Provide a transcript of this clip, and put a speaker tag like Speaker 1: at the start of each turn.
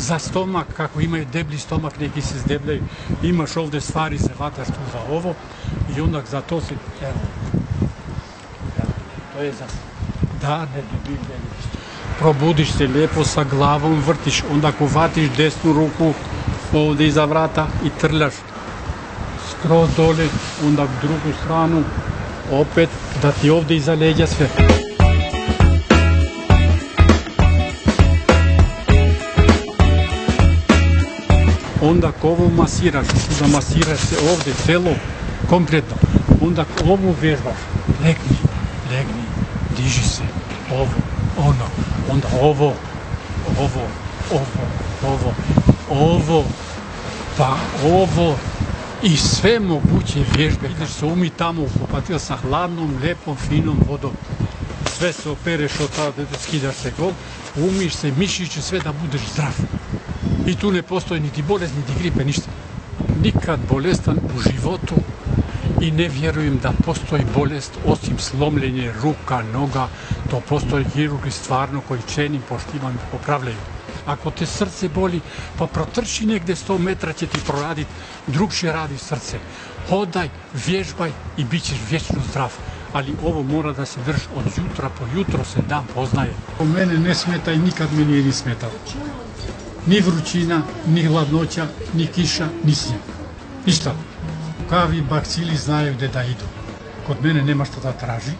Speaker 1: za stomak, kako imaju deblji stomak, neki se zdebljaju, imaš ovdje stvari se vataš tu za ovo i onda za to se, evo, to je za dane debilne. Probudiš se lijepo sa glavom, vrtiš, onda ako vatiš desnu ruku ovdje iza vrata i trljaš skroz dole, onda drugu stranu, opet da ti ovdje iza leđa sve. Onda ako ovo masiraš, da masiraš se ovdje telo kompletno, onda ovo vježbaš, legni, diži se, ovo, ono, onda ovo, pa ovo i sve moguće vježbe. Ideš se umi tamo, upatio sa hladnom, lijepom, finom vodom, sve se opereš od tada, skidaš se gol, umiš se, mišiće, sve da budeš zdrav. I tu ne postoji niti bolest, niti gripe, ništa. Nikad bolestan u životu i ne vjerujem da postoji bolest osim slomljenje ruka, noga. To postoji hirurgi stvarno koji čenim poštivanjem popravljaju. Ako te srce boli, pa protrči negdje 100 metra će ti proraditi, drugčije radi srce. Hodaj, vježbaj i bit ćeš vječno zdrav. Ali ovo mora da se drži od jutra po jutro se dan poznaje. Mene ne smeta i nikad mi nije ni smetalo. Ni vrućina, ni hladnoća, ni kiša, ni snijeg. Ništa. Kavi, bakcili znaju gdje da idu. Kod mene nema što da traži.